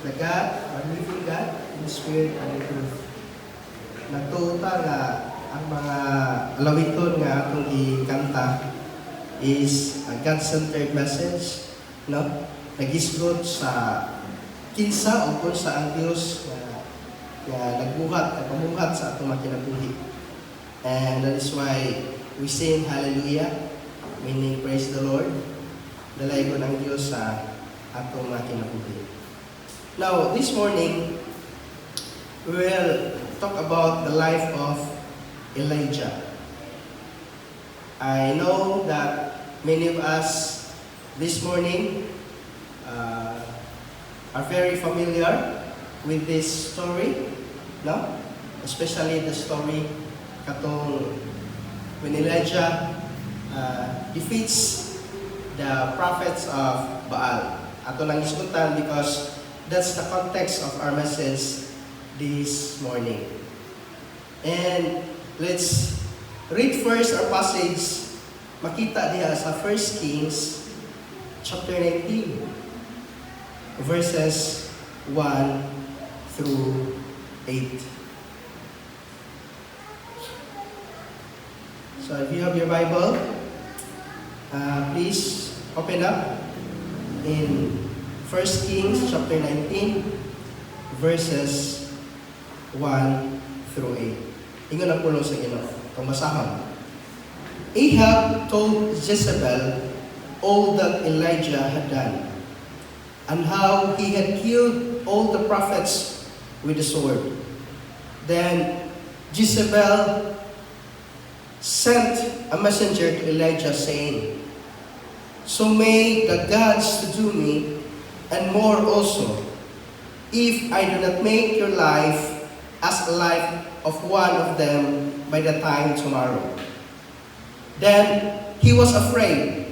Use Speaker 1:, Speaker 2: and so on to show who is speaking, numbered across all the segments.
Speaker 1: the God, our living God, in spirit and in truth. Nagtuta nga ang mga alawiton nga atong ikanta is a God-centered message, no? Nagisgot sa kinsa o kung sa ang Diyos nga nagbuhat, nagpamuhat sa atong makinabuhi. And that is why we sing Hallelujah, meaning praise the Lord. Dalay ko ng Diyos sa atong makinabuhi. Now, this morning, we will talk about the life of Elijah. I know that many of us this morning are very familiar with this story, no? Especially the story katong when Elijah defeats the prophets of Baal. Ato lang isgutan because that's the context of our message this morning. And let's read first our passage. Makita diha sa 1 Kings chapter 19, verses 1 through 8. So if you have your Bible, please open up in 1 Kings chapter 19, verses 1 through 8. Ingon ang pulo sa Ginoo. Pagmasahon. Ahab told Jezebel all that Elijah had done, and how he had killed all the prophets with the sword. Then Jezebel sent a messenger to Elijah, saying, "So may the gods to do me, and more also, if I do not make your life as a life of one of them by the time tomorrow." Then he was afraid,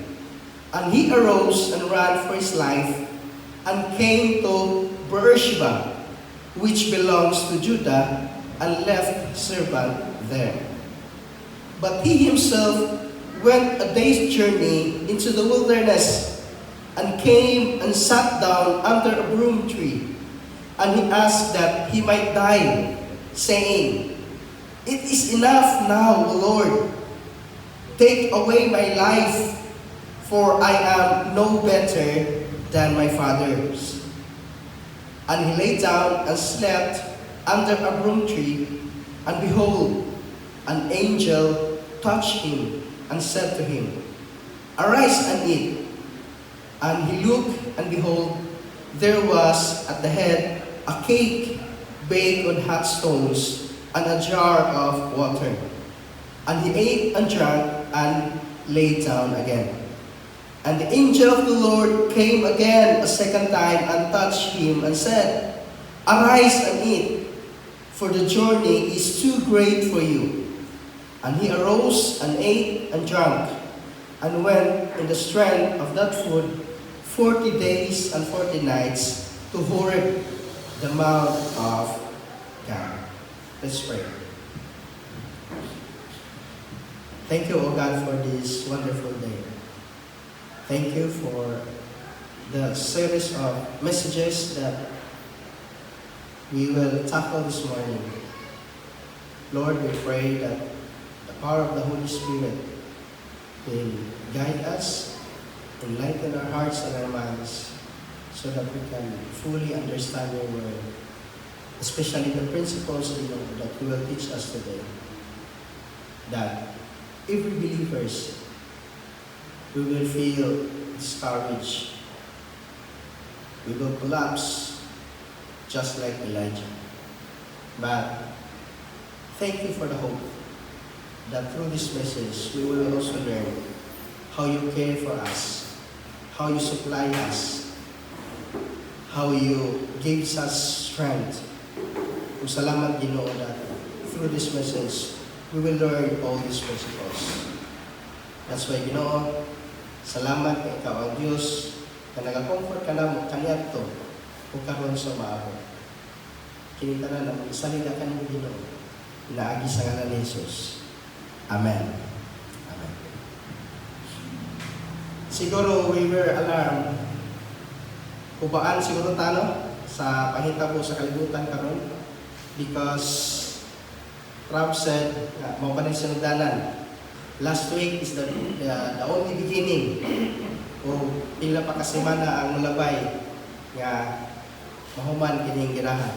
Speaker 1: and he arose and ran for his life, and came to Beersheba, which belongs to Judah, and left his servant there. But he himself went a day's journey into the wilderness, and came and sat down under a broom tree, and he asked that he might die, saying, "It is enough now, O Lord. Take away my life, for I am no better than my fathers." And he lay down and slept under a broom tree, and behold, an angel touched him and said to him, "Arise and eat." And he looked, and behold, there was at the head a cake baked on hot stones, and a jar of water. And he ate and drank, and lay down again. And the angel of the Lord came again a second time, and touched him, and said, "Arise and eat, for the journey is too great for you." And he arose, and ate and drank, and went in the strength of that food 40 days and 40 nights to Horeb, the mount of God. Let's pray. Thank you, O God, for this wonderful day. Thank you for the series of messages that we will tackle this morning. Lord, we pray that the power of the Holy Spirit will guide us, enlighten our hearts and our minds, so that we can fully understand your word, especially the principles that you will teach us today. That every believers, we will feel discouraged. We will collapse just like Elijah. But thank you for the hope that through this message, we will also learn how you care for us, how you supply us, how you give us strength. Kung salamat, Ginoo, that through this message, we will learn all these principles. That's why, Ginoo, salamat kay ikaw ang Diyos na nag-comfort ka na mo kaniadto kung karon sa maabot. Kinita na lang, isalina ka ng Ginoo, inaagi sa ngalan ni Jesus. Amen. Amen. Siguro we were alarmed hubaan siguro tano sa pahitabo sa kalibutan karon because Trump said mao pa ning sinugdanan. Last week is the only beginning o pila pa ka semana ang mulabay nga mahuman kining girahan.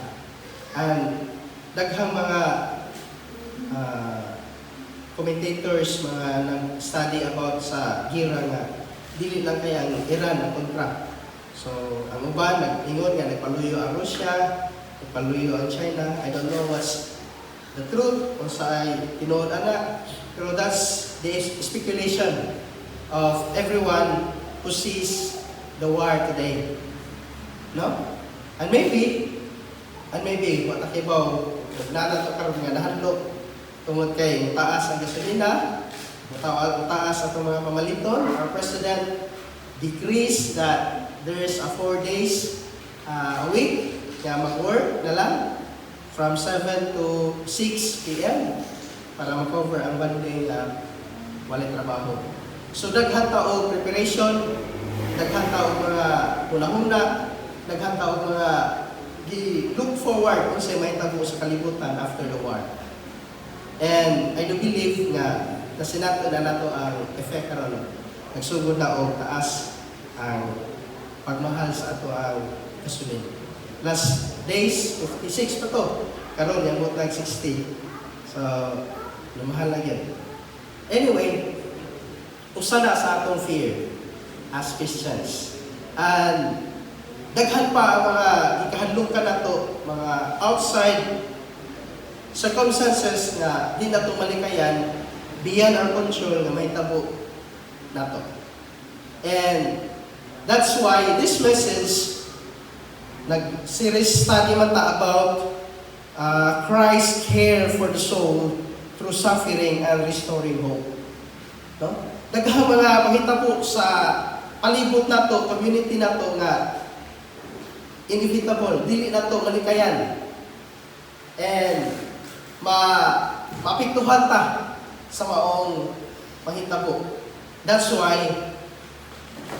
Speaker 1: And daghang mga commentators, mga nag-study about sa gira nga dili lang kaya ang Iran ang kontra. So, ang uban, nag-ingon nga, nagpaluyo ang Russia, nagpaluyo ang China. I don't know what's the truth, o sa ay tinuod ana. Pero that's the speculation of everyone who sees the war today. No? And maybe, matakibaw, nanato karon nga nahadlok tungod kay taas ang gasolina, mataas atong mga pamaliton. Our President decrees that there is a 4 days a week kaya mag-work na lang from 7 to 6 p.m. para ma-cover ang 1 day na walay trabaho. So daghan taog preparation, daghan taog mga huna-huna, daghan taog mga look forward kung sa'y mahitabo sa kalibutan after the war. And I do believe nga nasinato na nato ang effect karon. Nagsugod na og taas ang pagmahal sa ato ang gasolina. Last days, 56 pa to. Karon yung bot lang 60. So, lumahal na yun. Anyway, usa na sa atong fear as Christians. And daghan pa ang mga ikahadlong ka na to, mga outside circumstances na di na ito malikayan beyond our control na may tabo na to. And that's why this message, nag-series study man ta about Christ's care for the soul through suffering and restoring hope. No? Daghang mga mahitabo sa palibot na to, community na to nga inevitable, dili na to malikayan. And mapiktuhan ta sa maong mahitabo. That's why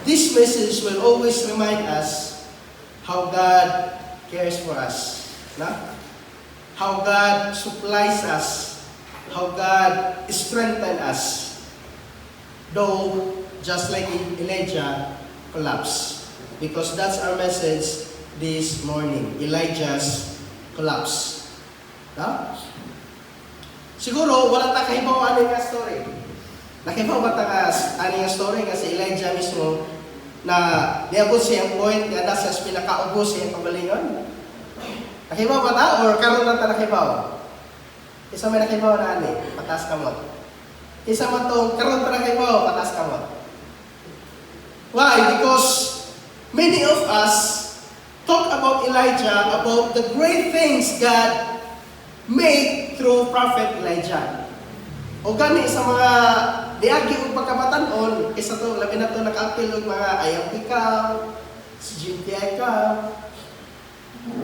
Speaker 1: this message will always remind us how God cares for us. Na? How God supplies us. How God strengthens us. Though, just like Elijah collapsed. Because that's our message this morning. Elijah's collapse. Na? Siguro, wala ta kahibaw ani nga story. Nakibaw ba ta ani nga story nga si Elijah mismo na niabot siyang point nga nasa pinakaubos siyang pagalingon? Nakibaw ba ta? Or karon lang ta nakibaw? Isa may nakibaw na ani, patas kamot. Isa man to, karon ta nakibaw, patas kamot. Why? Because many of us talk about Elijah, about the great things God made through Prophet Elijah. O gani sa mga diagi o pagkabatanon, kaysa to, labi na to naka-appeal og mga ayaw ikaw, si GTI ka.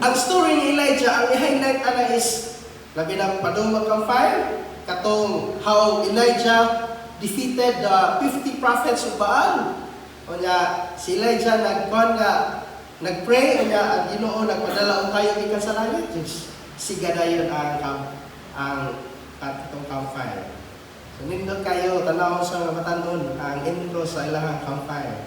Speaker 1: Ang story ni Elijah, ang i-highlight ana is, labi na padumag kang fire, katong how Elijah defeated the 50 prophets of Baal. O niya, si Elijah nag-pray, o niya, ang Ginoo nagpadala og kayo ikan sa langit. Siga dayon ang katong campfire. So nindot kayo tanaw sa matanon ang intro sa ilahang campfire.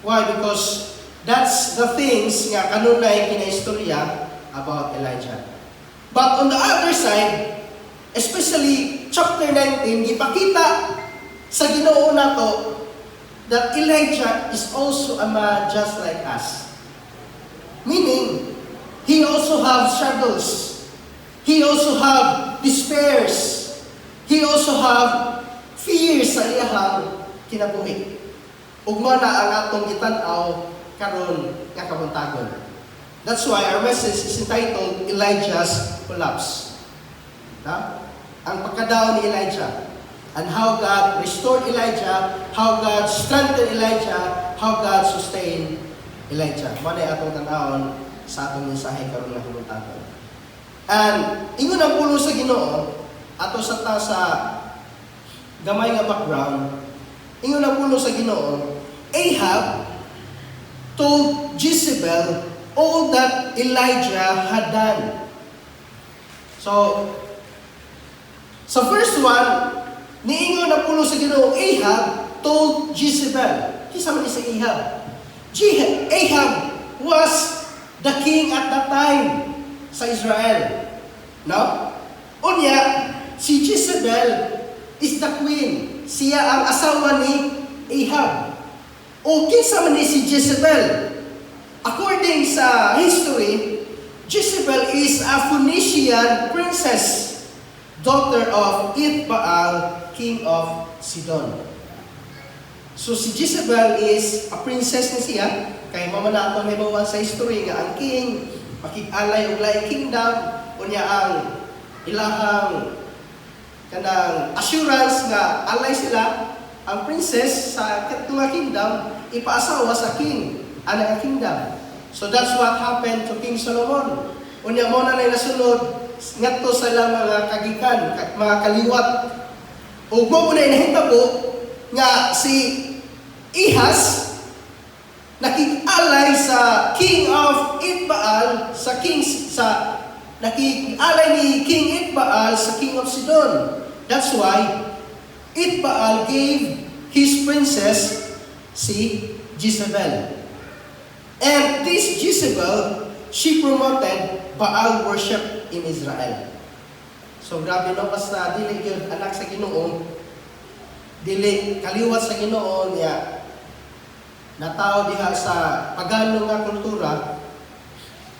Speaker 1: Why? Because that's the things nga kanunay kinaistorya about Elijah. But on the other side, especially chapter 19, gipakita sa Ginoo nato that Elijah is also a man just like us. Meaning, he also have struggles. He also have despairs. He also have fears sa iyahang kinabuhi. Ugma na ang atong itan-aw karon nga kabuntagon. That's why our message is entitled Elijah's Collapse. Na? Ang pagkadaon ni Elijah and how God restored Elijah, how God strengthened Elijah, how God sustained Elijah. Manay atong tan-awon sa atong mensahe karon nga kabuntagon. And ingon ang pulo sa Ginoo ato sa gamay nga background, ingon ang pulo sa Ginoo, Ahab told Jezebel all that Elijah had done. So, sa first one, niingon na pulo sa Ginoo, Ahab told Jezebel. Kisa man si Ahab. Ahab was the king at that time sa Israel. No? Unya, si Jezebel is the queen. Siya ang asawa ni Ahab. O kinsa man ni si Jezebel? According sa history, Jezebel is a Phoenician princess, daughter of Ithbaal, king of Sidon. So si Jezebel is a princess ni siya, kay mama nato may bawa sa history nga ang king, makig-alay og laing kingdom, unya ang ilahang kanang assurance nga alay sila, ang princess sa katong kingdom, ipaasawa sa king, ana ang kingdom. So that's what happened to King Solomon. Unya mo na nasunod ngadto sa ilang mga kagikan, mga kaliwat. Ug mo na nahitabo nga si Ahaz nakig-alay sa king of Ithbaal, nakig-alay ni King Ithbaal sa king of Sidon. That's why Ithbaal gave his princess si Jezebel. And this Jezebel, she promoted Baal worship in Israel. So grabe no, basta dili gyud anak sa Ginoo, dili kaliwat sa Ginoo niya nataw diha sa pagano nga kultura,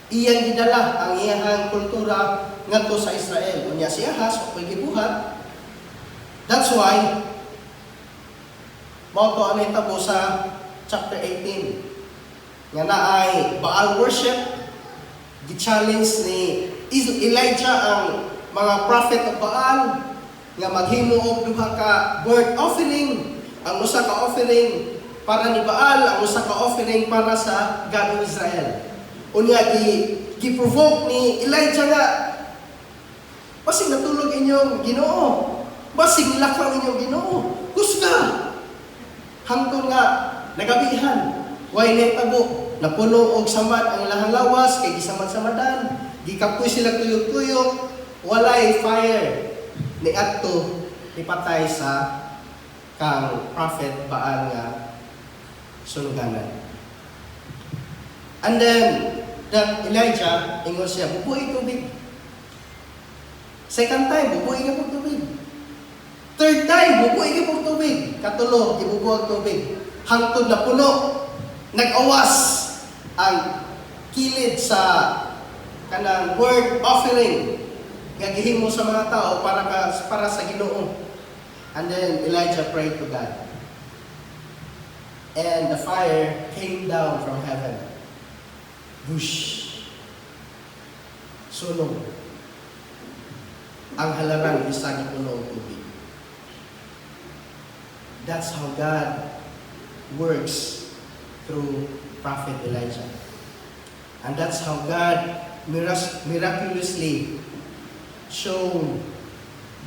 Speaker 1: iyang gidala ang iyang kultura ngadto sa Israel. Unya si Ahaz wa gibuhat. That's why mao to anay tabo sa chapter 18 nga naay Baal worship. Gi-challenge ni Elijah ang mga prophet of Baal nga maghimo og duha ka burnt offering, ang usa ka offering para ni Baal, ang usa ka offering para sa God of Israel. Unya gi-provoke ni Elijah nga basig natulog inyong Ginoo, basig lakaw inyong Ginoo, kusga hangtod nga nagabihan, way netabo, napuno og samad ang ilahang lawas, kay gisamad-samadan, gikapoy sila tuyok-tuyok, walay fire ni adto ipatay sa kang prophet Baal nga suluganan. And then that Elijah ingon siya, bubuhi tubig. Second time, bubuhi ka pag tubig. Third time, bubuhi ka pag tubig. Katulo, ibubuhag tubig. Hangtod na puno, nag-awas ang kilid sa kanang word offering gagihimo sa mga tao para sa Ginoo. And then Elijah prayed to God. And the fire came down from heaven. Bush. Sunog. Ang halaran bisag puno og tubig. That's how God works through Prophet Elijah. And that's how God miraculously showed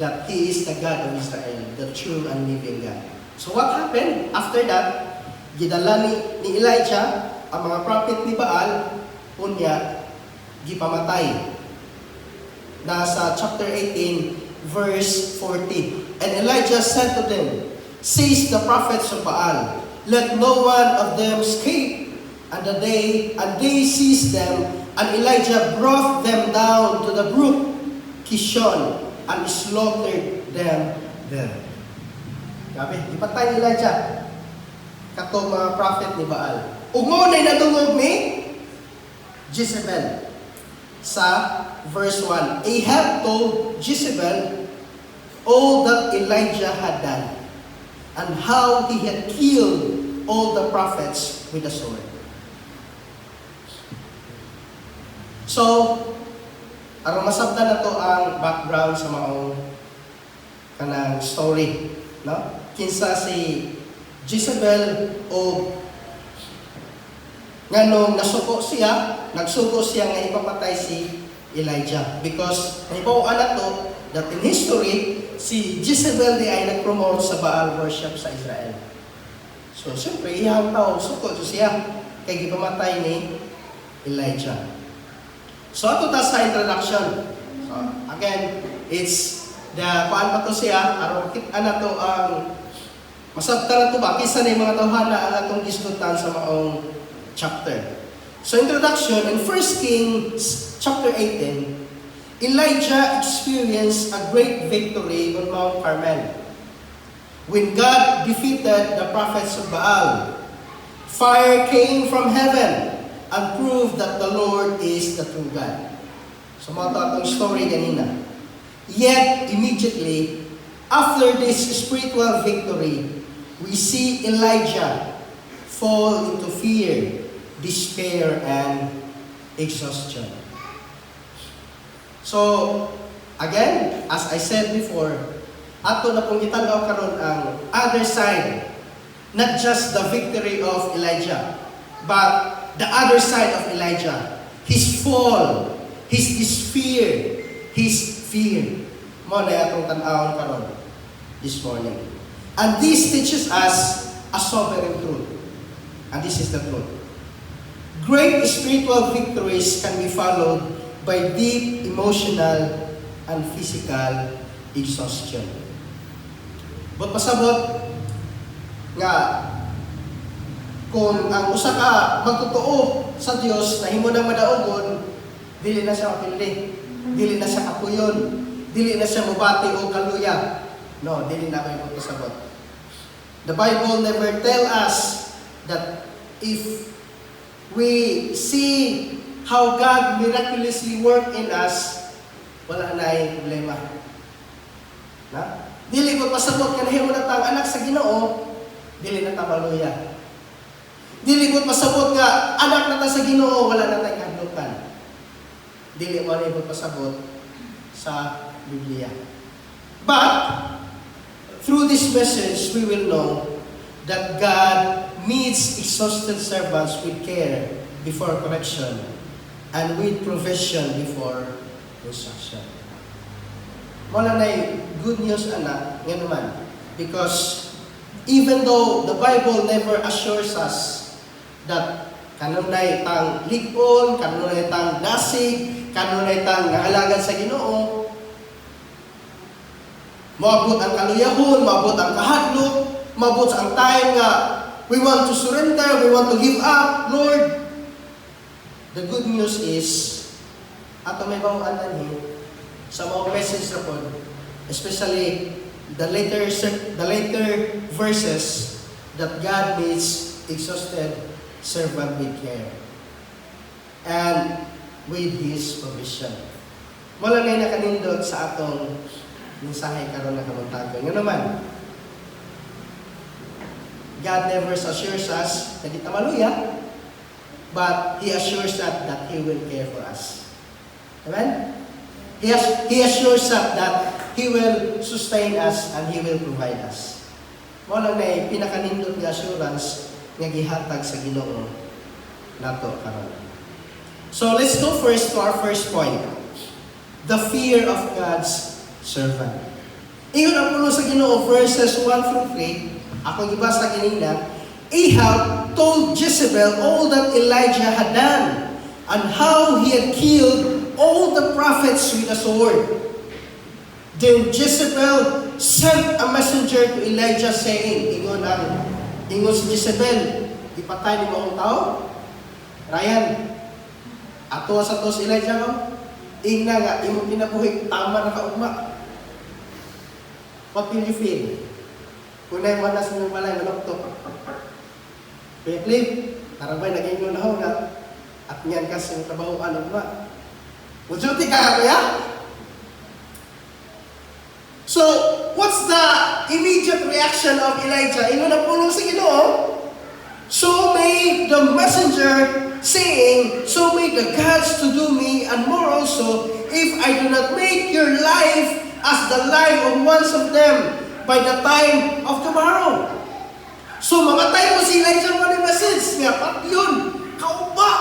Speaker 1: that He is the God of Israel, the true and living God. So what happened? After that, gidala ni Elijah ang mga prophet ni Baal, unya, gipamatay. Nasa chapter 18, verse 40. And Elijah said to them, says the prophets of Baal, let no one of them escape. And they seized them, and Elijah brought them down to the brook Kishon and slaughtered them there. Grabe, ipatay ni Elijah katong mga prophet ni Baal. Ug mao nay nadungog ni Jezebel sa verse 1. Ahab told Jezebel all that Elijah had done and how he had killed all the prophets with a sword. So, aron masabtan na to ang background sa maong kanang story, no? Kinsa si Jezebel o nganong nagsuko siya nga ipapatay si Elijah because naibaw na to that in history si Jezebel di ay nag-promote sa Baal worship sa Israel. So, siyempre, iyang tao, suko siya. kay gipamatay ni Elijah. So ato ta sa introduction. So again, it's the kuan pa to siya aron kita na to ang masabta to ba kisa ni mga tawhana ang atong gisgutan sa maong chapter. So introduction in 1 Kings chapter 18, Elijah experienced a great victory on Mount Carmel. When God defeated the prophets of Baal, fire came from heaven and proved that the Lord is the true God. So mga atong story kanina. Yet, immediately, after this spiritual victory, we see Elijah fall into fear, despair, and exhaustion. So, again, as I said before, ato na pong itanaw karon ang other side, not just the victory of Elijah, but the other side of Elijah, his fall, his despair, his fear. Mo na atong tan-awon karon this morning. And this teaches us a sobering truth. And this is the truth. Great spiritual victories can be followed by deep emotional and physical exhaustion. But pasabot nga kung ang usa ka magtotoo sa Dios na himo nang madaogon, dili na siya mapili, dili na siya kapuyon, dili na siya mubati o kaluya. No, dili na kayo pasabot. The Bible never tell us that if we see how God miraculously work in us, wala na yung problema. Na? Dili ko pasabot nga nahimo na tang anak sa Ginoo, dili na ta maluya. Dili ko pasabot nga anak na ta sa Ginoo, wala na tayong kahadlukan. Dili mo na pasabot sa Biblia. But through this message, we will know that God meets exhausted servants with care before correction and with provision before instruction. Wala na good news, anak, nga naman. Because even though the Bible never assures us that kanunay tang likon, kanunay tang dasig, kanunay tang nangalagan sa Ginoo, maabot ang kaluyahon, maabot ang kahadlok, maabot ang time nga we want to surrender, we want to give up, Lord. The good news is, ato may bawaan sa mga message na po, especially the later verses that God meets exhausted servant with care and with His provision. Wala na nakanindot sa atong mensahe karon na kamuntagon. Nga naman, God never assures us na di ta maluya, but He assures us that He will care for us. Amen? He assures us that He will sustain us and He will provide us. Mo lang na pinakanindot nga assurance nga gihatag sa Ginoo nato karon. So let's go first to our first point. The fear of God's servant. Ingon ang puno sa Ginoo verses 1 through 3. Ako gibasa kanina. Ahab told Jezebel all that Elijah had done and how he had killed all the prophets with a sword. Then Jezebel sent a messenger to Elijah saying, ingon si Jezebel, ipatay ni mo ang tao? Ryan, ato sa to si Elijah mo? Ingna nga, imong pinabuhi, tama na kaugma. What will you feel? Kunay mo na sa mga malay, manoktok. Kuya Cliff, tarabay, naging na ho na, at niyan kasi yung trabahoan ng ba? Mujuti ka, kuya? So, what's the immediate reaction of Elijah? Ingon ang pulong sa Ginoo. So may the messenger saying, so may the gods to do me and more also, if I do not make your life as the life of one of them by the time of tomorrow. So mamatay mo si Elijah mo ni message nga, pat yun, kauba.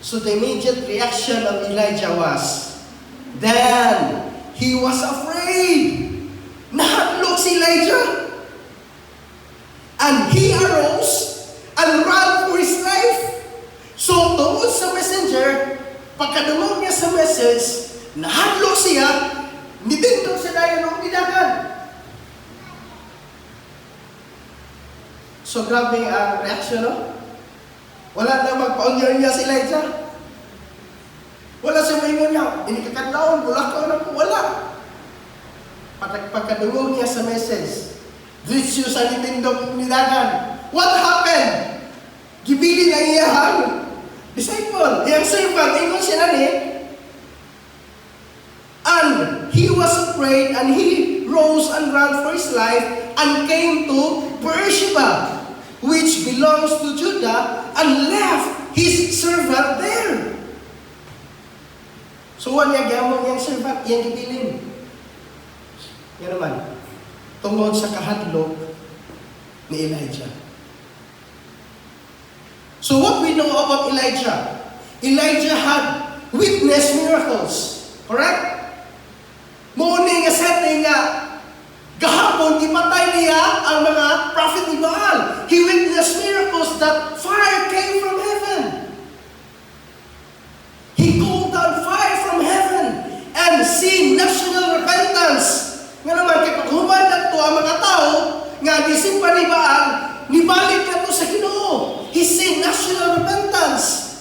Speaker 1: So the immediate reaction of Elijah was, then he was afraid. Nahadlok si Elijah. And he arose and ran for his So, tungkol sa messenger, pagkadungog niya sa message, nahadlok siya, nitindog siya dahil ng nidagan. So, grabe ang reaction, no? Wala na magpa-unya-unya si Elijah. Wala siya maingon niya, inikakadlaon, bulakaw na po, wala. Pagkadungog niya sa message, diretso sa nitindog nidagan. What happened? Gibili na iyahang disciple, iyang servant, ingon siya na ni, and he was afraid, and he rose and ran for his life, and came to Beersheba, which belongs to Judah, and left his servant there. So, wala niya gamon niyang servant, iyang gibilin. Yan naman, tungod sa kahadlok ni Elijah. So what we know about Elijah? Elijah had witnessed miracles. Correct? Muna nga setting nga, gahapon, ipatay niya ang mga prophet ni Baal. He witnessed miracles that fire came from heaven. He called down fire from heaven and see national repentance. Nga naman, kay paghuman na ito ang mga tao, nga disimpa ni Baal, nibalik na ito sa Ginoo. He see national repentance.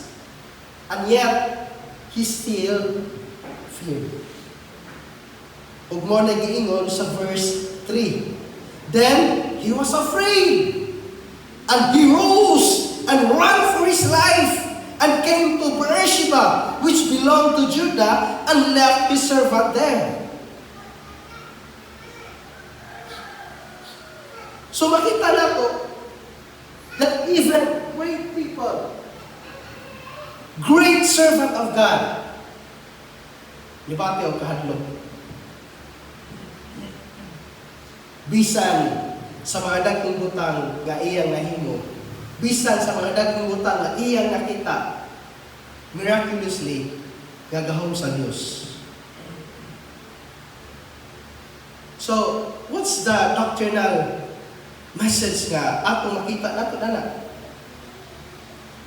Speaker 1: And yet, he still feared. Ug mo na giingon sa verse 3. Then, he was afraid. And he rose and ran for his life and came to Beersheba, which belonged to Judah, and left his servant there. So makita na to that even great people, great servant of God, libati o kahadlok, bisan sa mga dagkong butang nga iyang nahimo, bisan sa mga dagkong butang nga iyang nakita, miraculously, gagahom sa Diyos. So, what's the doctrinal message nga atong makita nato na?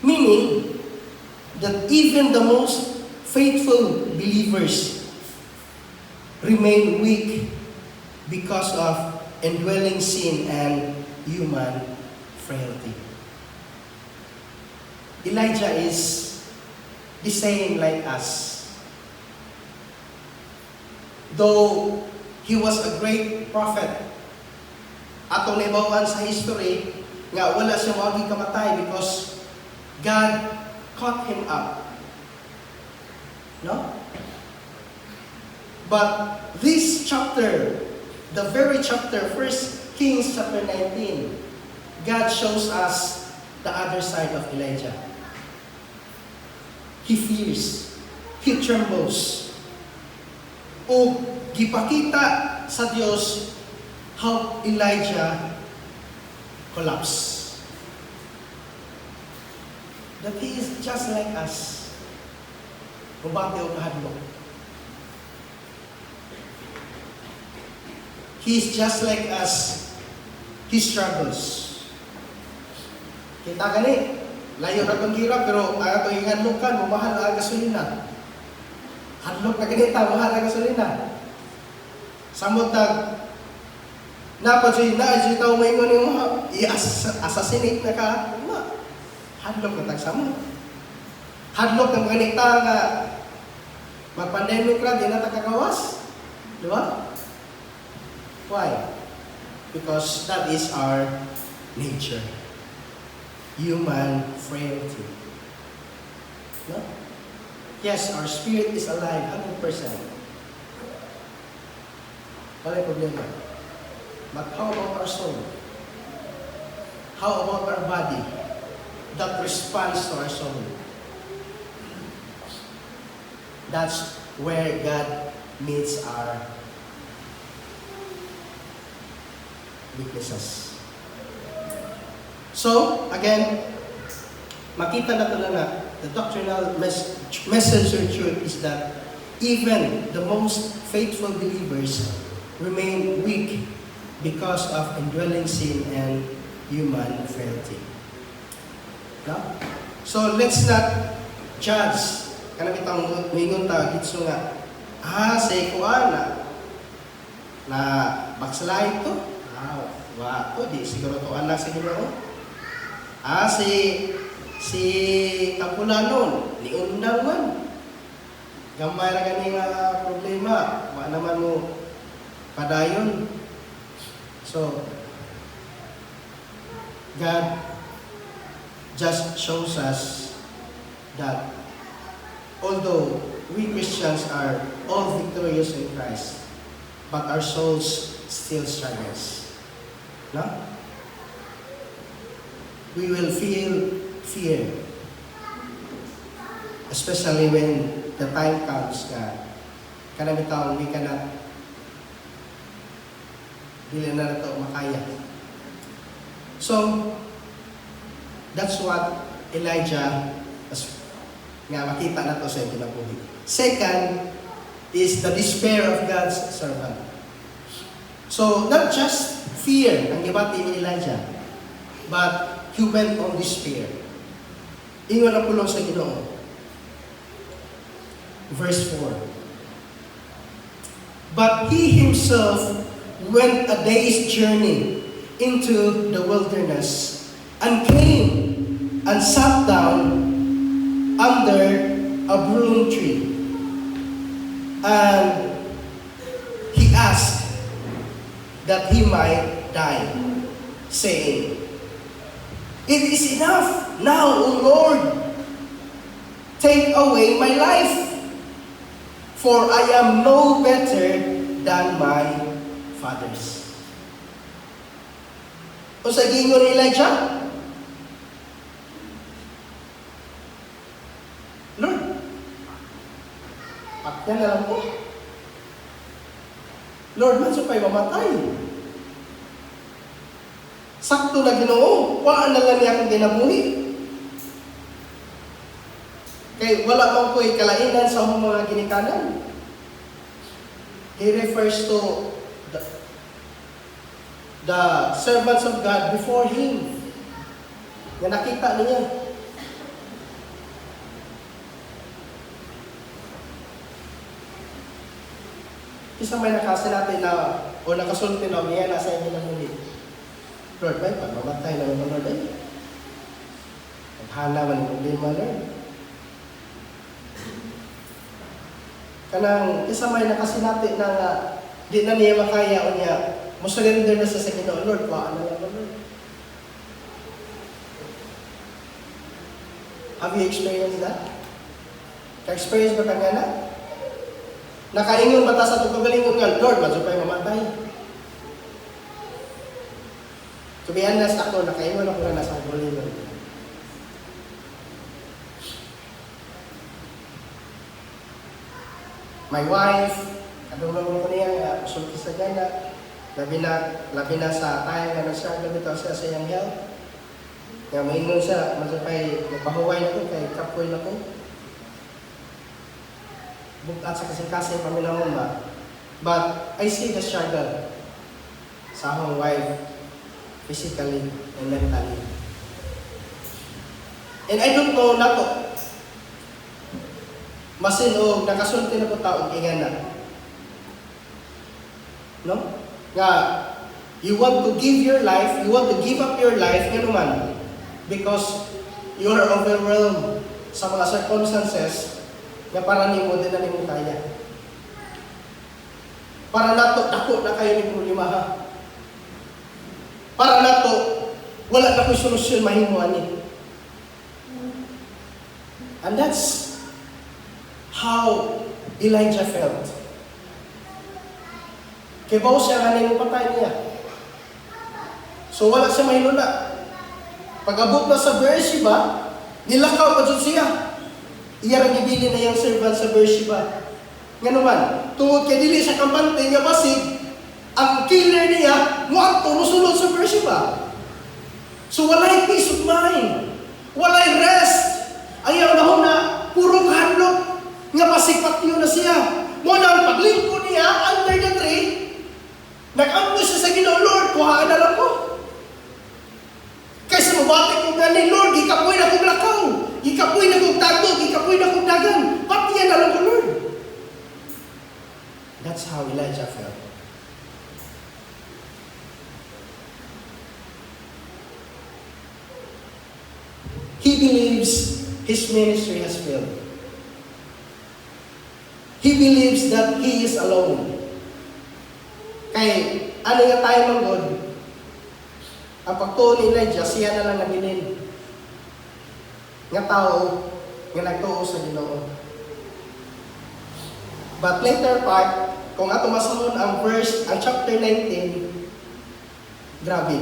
Speaker 1: Meaning that even the most faithful believers remain weak because of indwelling sin and human frailty. Elijah is the same like us. Though he was a great prophet, atong naibawan sa history nga wala siya mawagi kamatay because God caught him up. No? But this chapter, the very chapter, 1 Kings chapter 19, God shows us the other side of Elijah. He fears, he trembles, o gipakita sa Dios how Elijah collapsed. That he is just like us. Mubati o kahadlok. He is just like us. He struggles. Kita gani, layo na itong gira, pero ang itong ihadlokan, mamahal ang gasolina. Hadlok na ganita, mahal ang gasolina. Samot napadyoy na, dyoy tao maingon yung i-assassinate na ka. Hadlok na tagsamo. Hadlok ng ganita nga mag-pandemic ra, di na takagawas. Di ba? Why? Because that is our nature. Human frailty. No? Yes, our spirit is alive, 100%. Wala problema. But how about our soul? How about our body that responds to our soul? That's where God meets our weaknesses. So, again, makita na talaga the doctrinal message or truth is that even the most faithful believers remain weak because of indwelling sin and human frailty. No? So let's not judge. Kanang itang mingon ta gitso nga. Say kuan na backslide to. Wa to di siguro to anak sa Ginoo. Si Kapulanon ni undang man. Gamay ra gani nga problema, wa naman mo padayon. So God just shows us that although we Christians are all victorious in Christ, but our souls still struggles. No? We will feel fear, especially when the time comes na kanang taon we cannot dili na ito makaya. So, that's what Elijah nga makita na to sa kinabuhi. Second is the despair of God's servant. So, not just fear ang gibati ni Elijah, but he went on despair. Ingon ang pulong sa Ginoo. Verse 4. But he himself went a day's journey into the wilderness and came and sat down under a broom tree. And he asked that he might die, saying, "It is enough now, O Lord. Take away my life, for I am no better than my fathers." O sa gingon ni Elijah, Lord, patyan na lang po. Lord, man supay mamatay. Sakto na Ginoo, waan na lang niya akong ginabuhi. Kaya wala man ko'y kalainan sa mga ginikanan. He refers to the servants of God before him. Na nakita niya. Isa may nakasa natin na o nakasulti na niya nasa inyo ng muli. Lord, may pagmamatay na naman Lord eh. Naghana man yung problema Lord. Kanang isa may nakasinati na di na niya makaya o niya musurrender na sa Ginoo, Lord, waan na lang Lord. Have you experienced that? Ka-experience ba ka nga na? Nakaingon ba ta sa pagkagalingon nga, Lord, masupay mamatay. To be honest ako, nakaingon ako na nasa pagkagalingon. My wife, kadulong ko niya, sulti sa gana, labi na sa tayo nga siya, labi ito siya sa iyang health. Kaya maingon siya, masupay, mapahuway na ko, kay kapoy na ko. Bukat sa kasing-kasing paminahon ba. But I see the struggle sa akong wife, physically and mentally. And I don't know na to. Masin o nakasulti na po taong ingan na. No? Nga, you want to give your life, you want to give up your life, nga naman, because you are overwhelmed sa mga circumstances na para ni mo din na ni mo kaya. Para nato, dako na kayo ni problema ha. Para nato, wala na ko solusyon mahimuan ni. And that's how Elijah felt. Kaya ba siya nga na yung patay niya? So wala siya mahilula. Pag-abot na sa Beersheba, nilakaw pa dyan siya. Iya ang ibili na yung servant sa Beersheba. Nga naman, tungod kay dili sa kampante nga basig, ang killer niya, muadto musulod sa Beersheba. So walay peace of mind, walay rest. Ayaw na na, puro hadlok, nga pasipat niyo na siya. Muna ang paglingko niya, under the tree, nag-ambo siya sa Ginoo, Lord, kuhaan na lang ko. Kaysa mabati ko nga ni Lord, ikapoy na kong lakaw. Gikapoy na kong tagog, gikapoy na kong dagan. Patiyan na lang ko, Lord. That's how Elijah felt. He believes his ministry has failed. He believes that he is alone. Kay, ano nga tayo ng God? Ang pagtuon ni Elijah, siya na lang naginin. Nga tao, nga nagtuo sa Ginoo. But later part, kung ato masunod ang verse, ang chapter 19, grabe.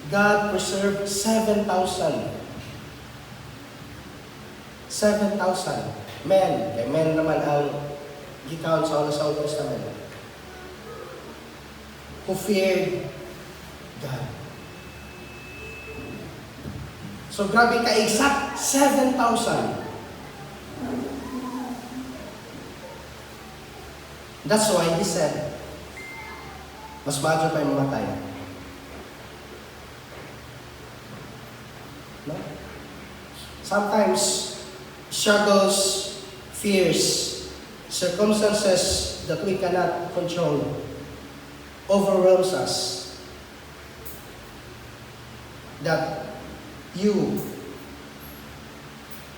Speaker 1: God preserved 7,000. 7,000 men. Kaya men naman ang gikawon sa Old Testament. Who feared God. So grabe ka, exact 7,000. That's why he said, mas badyo pa yung mamatay. No? Sometimes, struggles, fears, circumstances that we cannot control overwhelms us. That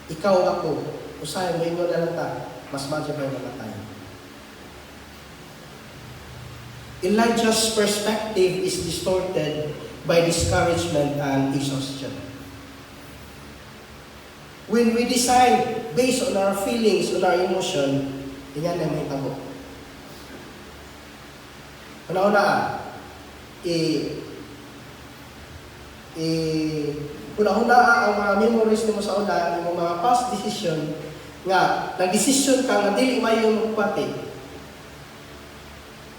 Speaker 1: ikaw ako, usahay mo inyo na lang ta, mas badyo pa yung mamatay. Elijah's perspective is distorted by discouragement and exhaustion. When we decide based on our feelings, on our emotion, yan na may tabo. Una-una, una-una ang mga memories mo sa una, ang mga past decision, nga, nag-decision ka nga dili mayong magpati.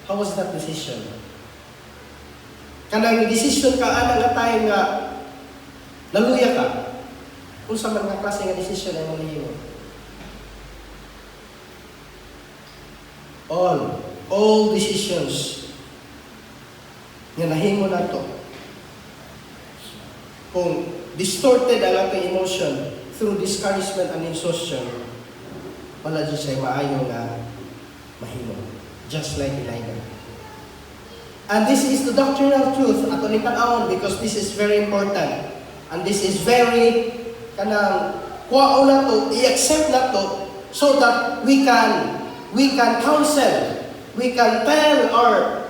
Speaker 1: How was that decision? Kanang decision ka, ana nga tayo nga, naluya ka. Kung sa mga klase nga decision ay manihimo. All decisions nga nahimo na to. Kung distorted ang ating emotion through discouragement and exhaustion, wala dyan siya maayo nga mahimo. Just like Elijah. And this is the doctrinal truth ato ni tan-awon because this is very important. And this is very kanang kuwao na to, i-accept na to so that we can counsel, we can tell our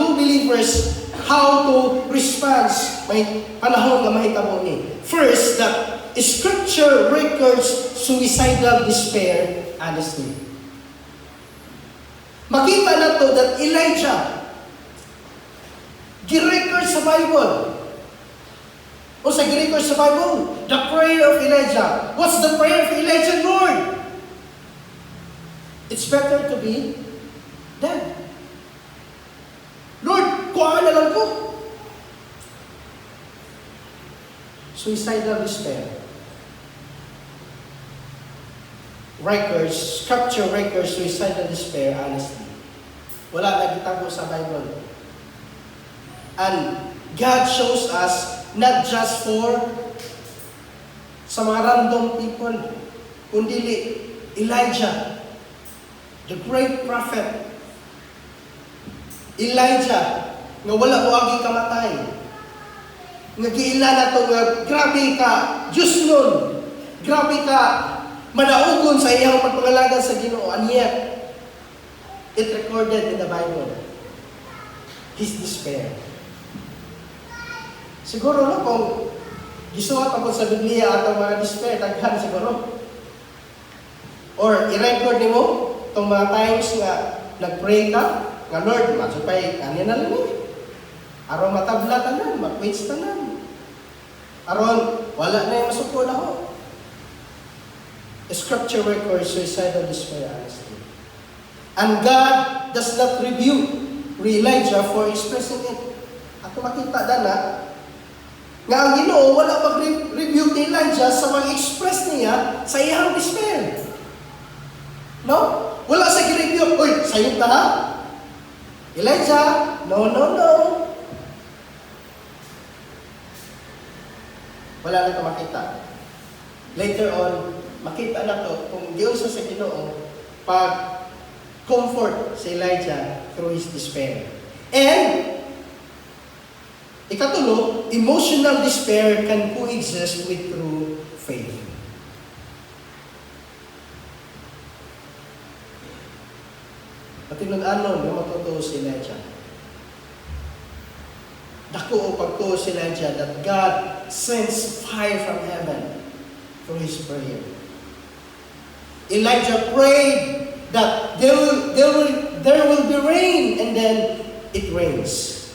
Speaker 1: co-believers how to respond may panahon nga mahitabo ni. First, that Scripture records suicidal despair honestly. Makita na to that Elijah gi-record sa Bible. O sa gi-record sa Bible, the prayer of Elijah. What's the prayer of Elijah, Lord? It's better to be dead. Lord, kuhaan na lang ko. Suicidal despair. Scripture records suicidal despair honestly. Wala nagitago sa Bible. And God shows us not just for sa mga random people, kundi Elijah, the great prophet. Elijah, nga wala mo agi kamatay. Nga giila na to nga grabe ka, Diyos nun. Grabe ka, manaugon sa iyang pagpangalagan sa Ginoo, and yet, it recorded in the Bible. His despair. Siguro no, kung gisuhat ako sa Biblia atong mga despair, daghan siguro. Or i-record nimo itong mga times nga nag-pray ka, nga Lord, matsupay, kanin na lang aron matabla tanan, mag-waits tanan. Aron, wala na yung masukol ako. Scripture records suicidal despair honestly. And God does not rebuke Elijah for expressing it. Ako makita na nga ang Ginoo wala mag-rebuke ni Elijah sa mag-express niya sa iyang despair. No? Wala sa gi-rebuke, oy, sayot na ha? Elijah, no. Wala na ito makita. later on, makita na to kung Diyos sa Ginoo pag-comfort si Elijah through his despair. And, ikatulo, emotional despair can coexist with true faith. Patinud-anon na matutuo si Elijah. Dako o pagtuo si Elijah that God sends fire from heaven through his prayer. Elijah prayed that there will be rain, and then it rains.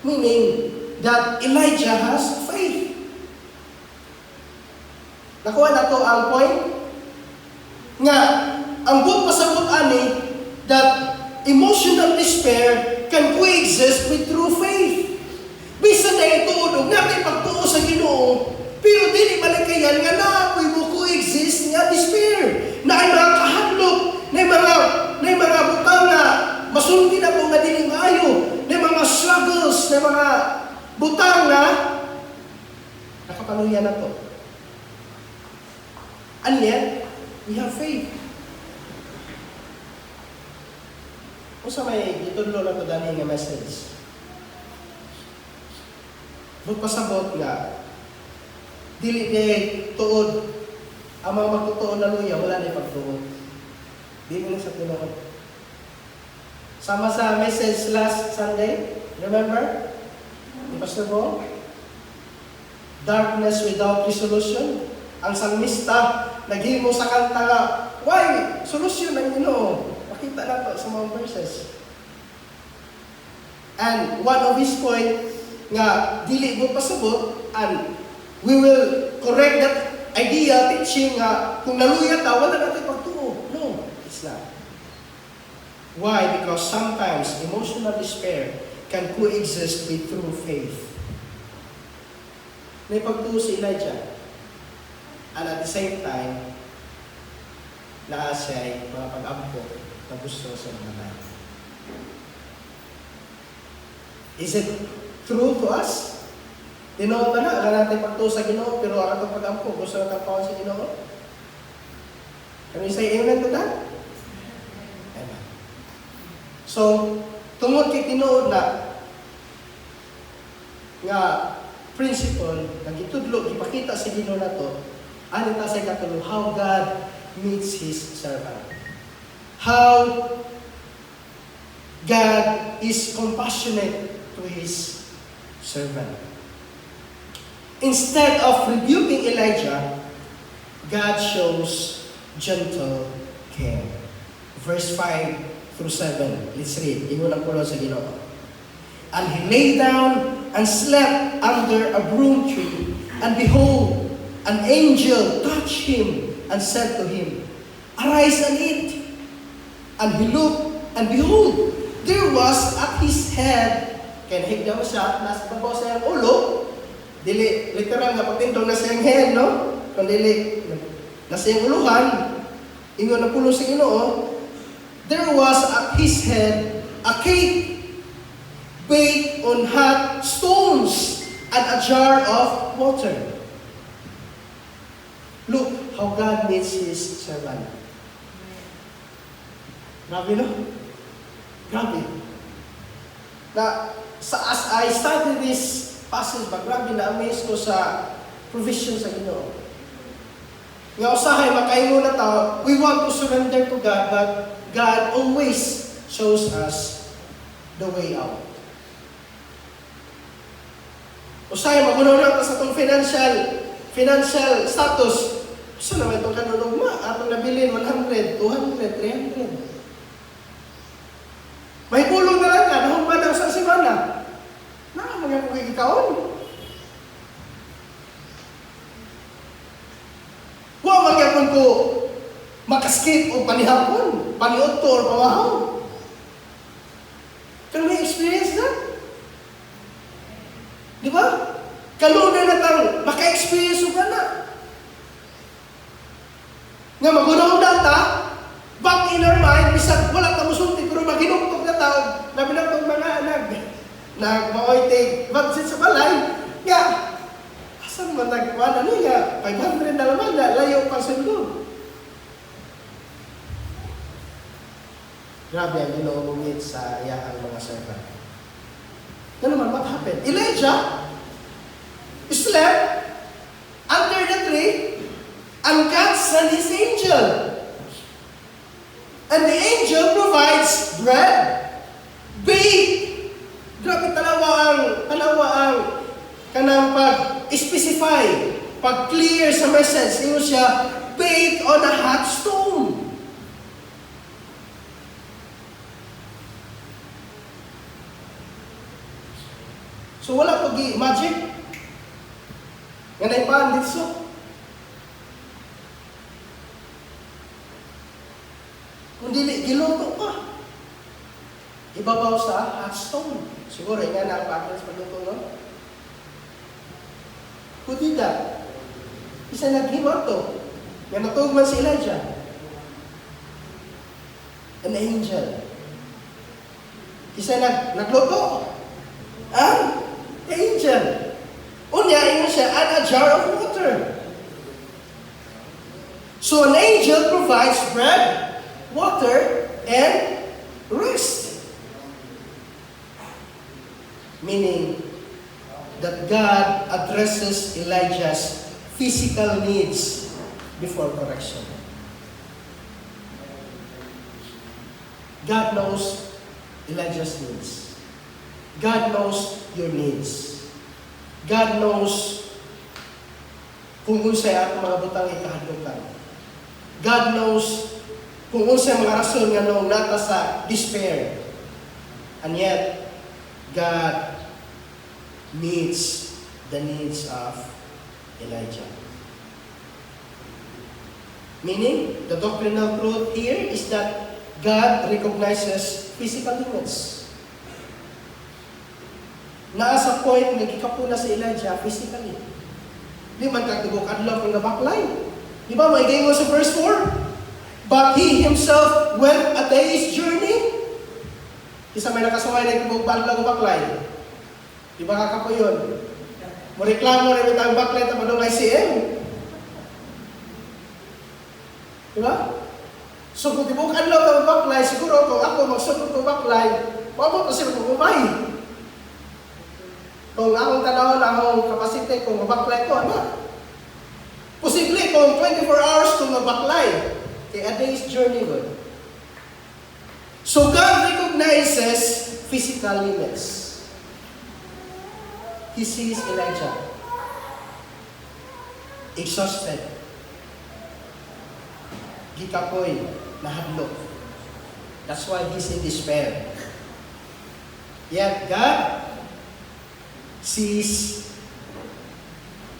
Speaker 1: Meaning that Elijah has faith. Nakuha na to ang point nga ang buong pasabot ani that emotional despair can coexist with true faith. Bisan na ituod natin pagtuo sa Ginoo, pero dili malikayan nga na mo coexist nga despair. Na ay mga kahadlok, na mga butang na masulti na po nga dili maayo, na mga struggles, na mga butang na nakapanuya na to. And yet, we have faith. Kung sa may gitudlo na ito dahil nga message, magpasabot nga, dili tuod, ang mga magtutuon na luya, wala na ipagtuod. Dili na sa tinuod. Sama sa message last Sunday, remember? Di Pastor Bo? Darkness without resolution. Ang salmista, naghimo sa kanta nga, why? Solusyon ang Ginoo. Makita na to sa mga verses. And one of his point, nga, dili mo pasabot, and we will correct that idea, teaching nga, kung naluya ta, wala natin pagtuo. No, it's not. Why? Because sometimes emotional despair can coexist with true faith. May pagtuo si Elijah. And at the same time, naa siya mga pag-ampo na gusto sa mga life. Is it true to us? Tinood na na natin pagtuo sa Ginoo, pero ang atong pag-ampo, gusto na tapawan sa Ginoo? Can we say amen to that? Amen. So, tungod kay tinuod na nga principle, nagitudlo, ipakita sa Ginoo na to, ano ta sa katulong, how God meets His servant. How God is compassionate to His servant. Instead of rebuking Elijah, God shows gentle care. Verse 5 through 7. Let's read. Ingon ang pulo sa Ginoo. And he lay down and slept under a broom tree, and behold, an angel touched him and said to him, Arise and eat. And he looked, and behold, there was at his head, kaya nahigdaw siya, nasa babaw sa iyang ulo, dili, literal nga pagtindong na sa iyang head, no? Kung dili, nasa iyang uluhan, ingon na pulo sa Ginoo, there was at his head a cake baked on hot stones and a jar of water. Look how God meets His servant. Grabe, no? Grabe. Na, as I studied this passage, grabe na-amaze ko sa provision sa Ginoo. Nga usahay, makaingon na tao, we want to surrender to God, but God always shows us the way out. Usahay, magunaw na sa itong financial status. Gusto naman itong kanunugma. Atong nabilin 100, 200, 300. May pulong na lang ka, nahumba daw sa simana. Mga kong kikikaon. Huwag magyapon ko makaskip o panihapon, paniot to or pamahaw. Can we experience that? Di ba? Kalunay na tang maka-experience ka na. Nga magunaw na ta, back in our mind, bisag wala ta musulti, pero maginugtog na tao, labi na itong mga nagmaoytig, bagsit sa balay, nga, asa Saan man nagkuhan? Ano nga? 500 na naman, layo pa sundo. Grabe ang ginumungit sa iyahang mga servant. Ano naman, what happened? Elijah slept under the tree and God sent his angel. And the angel provides bread, bake. Grabe, talawa ang kanang pag-specify, pag-clear sa message. Ino siya, bake on a hot stone. So wala pag-magic. Nga naipaan dito. Kung dili, giluto pa. Ibabaw sa hot stone. Siguro, nga nakapagod sa pagluto, no? Kundi na. Isa naghiwa to. Nga natugman si Elijah. An angel. Isa nagluto. Ang angel. Unya, yun siya, and a jar of water. So an angel provides bread, water, and rest. Meaning that God addresses Elijah's physical needs before correction. God knows Elijah's needs. God knows your needs. God knows kung unsay ang mga butang ikahadlukan. God knows kung unsay mga rason nga nung nata sa despair. And yet, God meets the needs of Elijah. Meaning, the doctrinal truth here is that God recognizes physical limits. Naa sa point nga gikapuna si Elijah physically. Di man kagtubok adlaw kung nabaklay. Di ba maigay mo sa verse 4? But he himself went a day's journey. Isa may nakasaway na itubok adlaw baklay. Di ba kakapuyon? Mo reklamo rin itang baklay ta padong ICM. Di ba? So kung tibok adlaw ng baklay, siguro kung ako magsugod ng baklay, mabot na sila kumumay. Kung akong tanawon, akong kapasite, kung mabaklay ko, ano? Posible kung 24 hours kung mabaklay. Okay, a day's journey good. So God recognizes physical limits. He sees Elijah exhausted. Gikapoy, nahadlok. That's why he's in despair. Yet God sees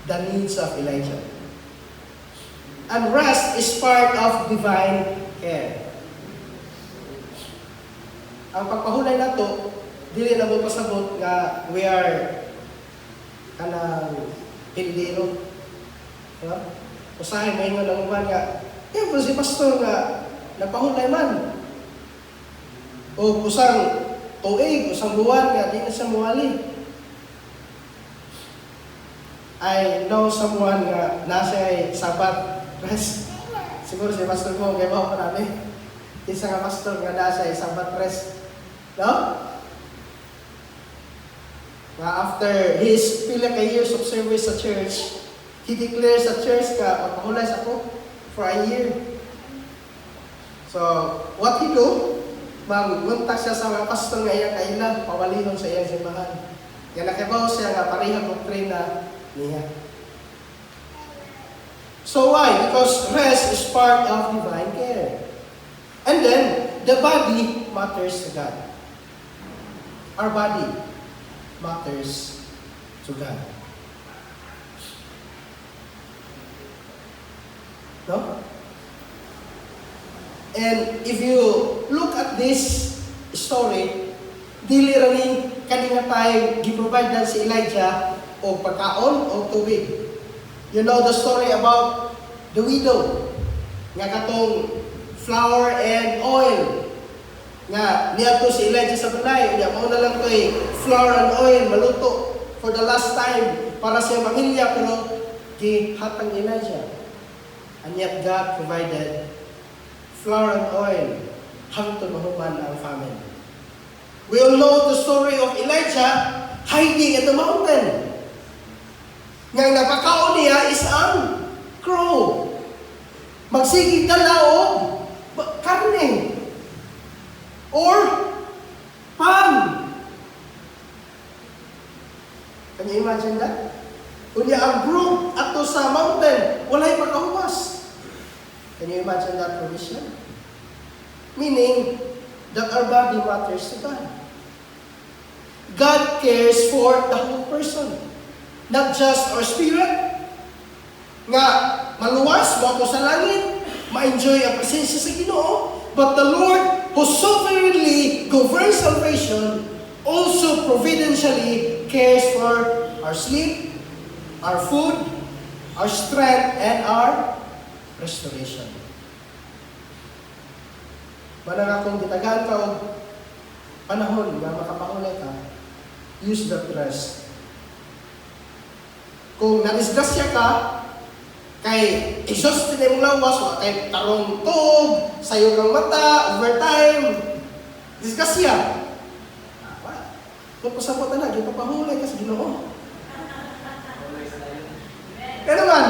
Speaker 1: the needs of Elijah. And rest is part of divine care. Ang pagpahulay na to, dili na mo pasabot nga we are kanang pildero. Diba? Usahay mo yung lang uban nga, pero si pastor nga nagpahulay man. O usang tuig, usang buwan nga, di na siya muwali. I know someone nga nasa Sabat rest. Siguro si pastor mo, kaya ba ko namin? Isa nga pastor nga nasa Sabat rest. No? After his pila ka years of service sa church, he declares sa church ka, magpahulay sa ko for a year. So, what he do? Magunta siya sa mga pastor nga iyang kailan, pawalihon sa iyang simbahan. Kaya nakibaw siya nga parehang doktrina niya. So why? Because rest is part of divine care. And then, the body matters to God. Our body matters to God. No? And if you look at this story, dili ra ni kanina tayo giprovide na si Elijah o pagkaon o tubig. You know the story about the widow. Nga katong flour and oil. Nga niadto si Elijah sa balay. Nga mao na lang to'y flour and oil maluto for the last time. para sa iyang pamilya, pero gihatag ni Elijah. And yet God provided flour and oil hangtod mahuman ang famine. We all know the story of Elijah hiding in the mountain. Nga napakaon niya is ang crow. Magsigig dala o karne. Or pan. Can you imagine that? Unya ang group ato sa mountain, walay pagkahumas. Can you imagine that provision? Meaning that our body matters to God. God cares for the whole person. Not just our spirit. Nga maluwas, mo sa langit, ma-enjoy ang presensya sa Ginoo. But the Lord, who sovereignly governs salvation, also providentially cares for our sleep, our food, our strength, and our restoration. Manang akong gitagaan ka o panahon na makapahulay ka, use that rest. Kung nadisgrasya ka, kay exhausted na mong lawas, o kay tarong tog, sayo kang mata, overtime, disgrasya. Kung pasapot na, ipapahulay ka sa Ginoo. Kaya naman,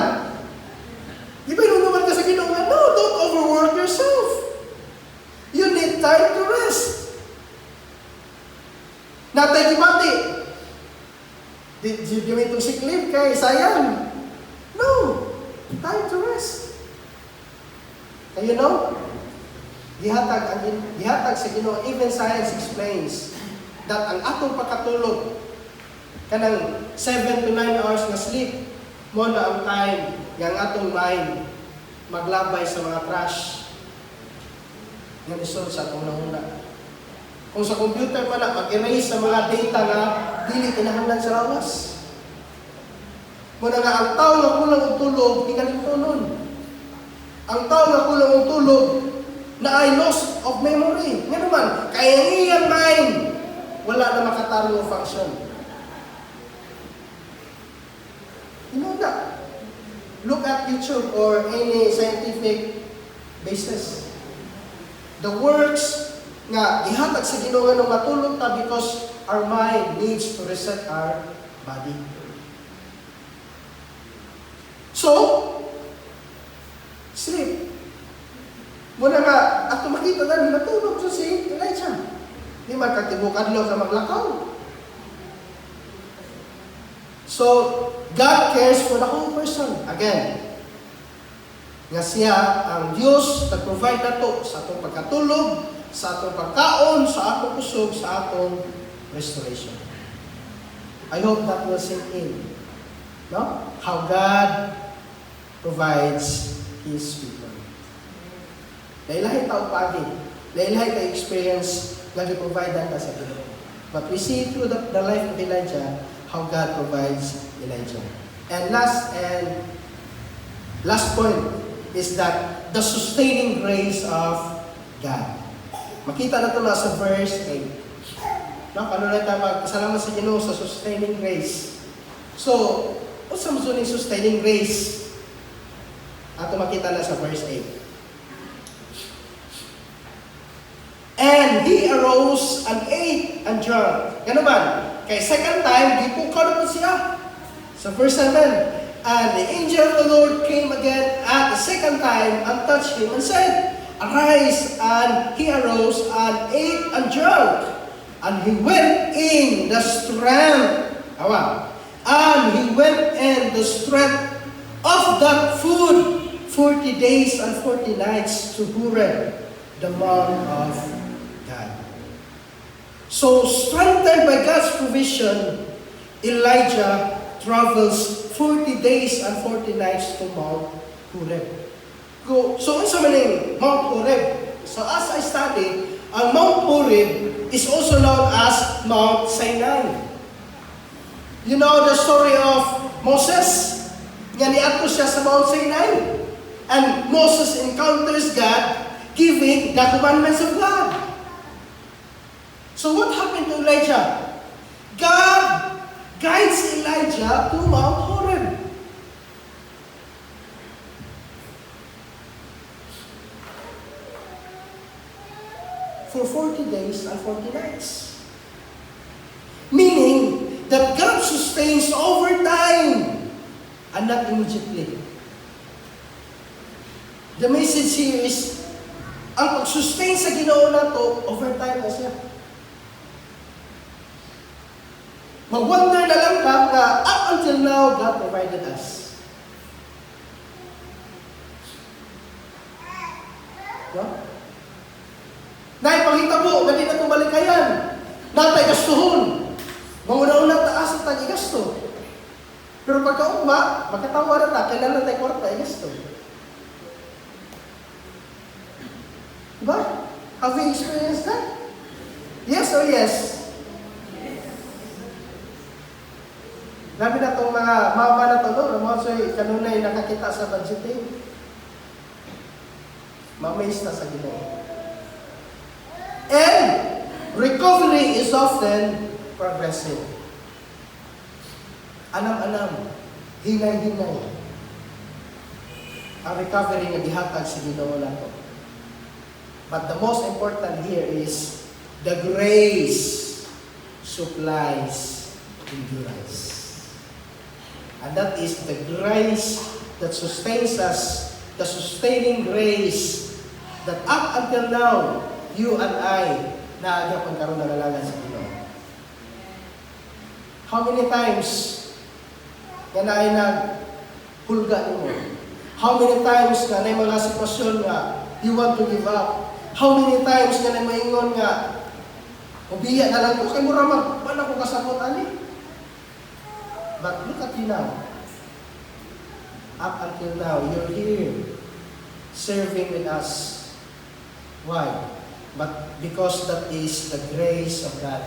Speaker 1: di ba inunuman ka sa Ginoo? No, don't overwork yourself. You need time to rest. Natay gimati. Did you give me to sick leave kay sayang? No. Time to rest. And you know, gihatag sa Ginoo, even science explains that ang atong pagkatulog, kanang 7 to 9 hours na sleep, mo na ang time ng atong mind maglabay sa mga trash nga result sa atong nahuna. Kung sa computer pa na, mag-erase sa mga data na dili kinahanglan sa lawas. Muna nga, ang tao nga kulang og tulog, hingalito nun. Ang tao nga kulang og tulog, na ay loss of memory. Nga naman, kaya ang iyang mind, wala na makatarong o function. You know that? Look at YouTube or any scientific basis. The works nga ihatag sa Ginoo nga nung matulog ta because our mind needs to reset our body. So, sleep. Muna nga, ato makita na, natulog so si Elijah. Di man katibukan lo ka maglakaw. So, God cares for the whole person. Again, nga siya ang Diyos nag-provide na to sa atong pagkatulog, sa atong pagkaon, sa atong kusog, sa atong restoration. I hope that will sink in. No? How God provides His people. Lailahay tao pagi. Lailahay tayo experience nga gi-provide ka sa Ginoo. But we see through the life of Elijah how God provides Elijah. And last point is that the sustaining grace of God. Makita na ito na sa verse 8. No? Paano na tayo magkasalamat sa Ginoo sa sustaining grace? So, what's the sustaining grace? Ato makita na sa verse 8. And he arose and ate and drank. Yan naman. Kaya second time, di po karoon siya. So verse 7. And the angel of the Lord came again at the second time and touched him and said, Arise. And he arose and ate and drank. And he went in the strength. And he went in the strength of that food 40 days and 40 nights to Horeb, the mount of God. So, strengthened by God's provision, Elijah travels 40 days and 40 nights to Mount Horeb. So, sa maning Mount Horeb. So, as I study, ang Mount Horeb is also known as Mount Sinai. You know the story of Moses? Nga niadto siya sa Mount Sinai. And Moses encounters God giving the commandments of God. So what happened to Elijah? God guides Elijah to Mount Horeb. For 40 days and 40 nights. Meaning that God sustains over time and not immediately. The message here is, ang pag-sustain sa Ginoo na to, over time na siya. Mag-wonder na lang ka na up until now, God provided us. No? Naipangitabo, na di na tumalikayan. Natay gastuhon. Manguna-una taas at tag-igasto. Pero pagka-ugma, magkatawa na ta, kailan natay kwarta, igasto. Diba? Have you experienced that? Yes or yes? Nabi na itong mga mama na ito, no? Mga so'y kanunay nakakita sa budgeting. Mamays na sa Ginoo. And recovery is often progressive. Anam-anam, hinay-hinay. Ang recovery nga gihatag sa Ginoo na ito. But the most important here is the grace supplies endurance. And that is the grace that sustains us, the sustaining grace that up until now, you and I, naagya pagkaroon na lalagan sa Ginoo. How many times na ay naghulga mo? How many times na may mga sitwasyon nga you want to give up? How many times ka na maingon nga, ubiya na lang ko, kay mura paano ko kasabot, ani? But look at you now. Up until now, you're here, serving with us. Why? But because that is the grace of God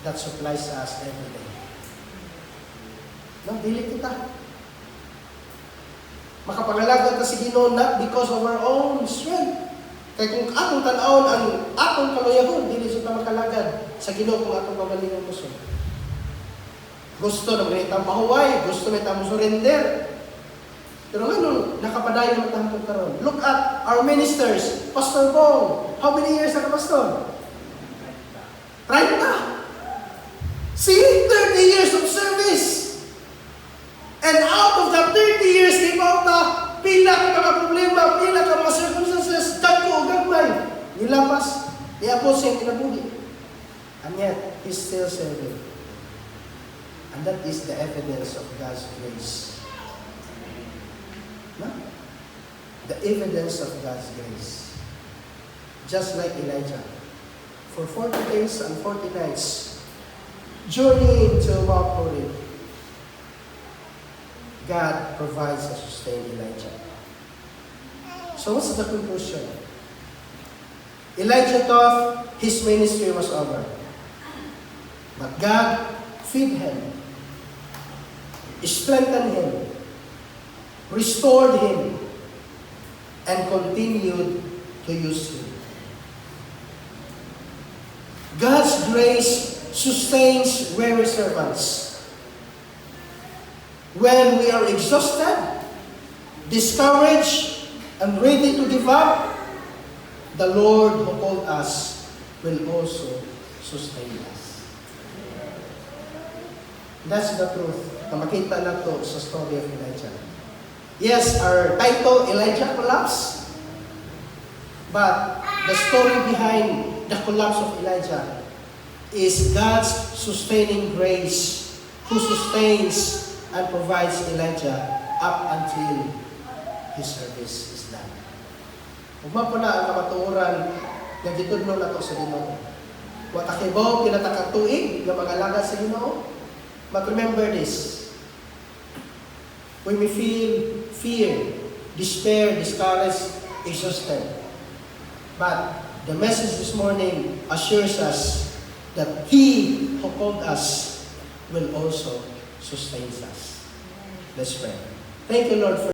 Speaker 1: that supplies us every day. No, dili kita. Makapangalaga ta si Ginoo not because of our own strength. Kaya kung atong tan-awon ang atong kaluyahon, dili siya makalagad sa Ginoo kung atong pamalingon gusto. Gusto na may itang pahuway, gusto may itang surrender. Pero ano, nakapadayon na itang karon. Look at our ministers. Pastor Bong, how many years na ka, Pastor? 30. See, 30 years of service. And out of the 30 years, di ba ta, pila ka mga problema, pila ka mga circumstances, dagko o gagmay. Nilapas, niapos yung kinabuhi. And yet, he's still serving. And that is the evidence of God's grace. No? The evidence of God's grace. Just like Elijah. For 40 days and 40 nights, journeying to Mount Horeb, God provides and sustains Elijah. So what's the conclusion? Elijah thought his ministry was over. But God fed him, strengthened him, restored him, and continued to use him. God's grace sustains weary servants. When we are exhausted, discouraged, and ready to give up, the Lord who called us will also sustain us. That's the truth na makita na to sa story of Elijah. Yes, our title, Elijah Collapse, but the story behind the collapse of Elijah is God's sustaining grace who sustains and provides Elijah up until his service is done. Ugma po na ang kamatuoran na gitudlo na to sa Ginoo. Wa takibaw pinatakatuig nga mag-alaga sa Ginoo. But remember this. When we feel fear, despair, discouraged, exhausted. But the message this morning assures us that He who called us will also sustain us. Let's pray. Thank you, Lord, for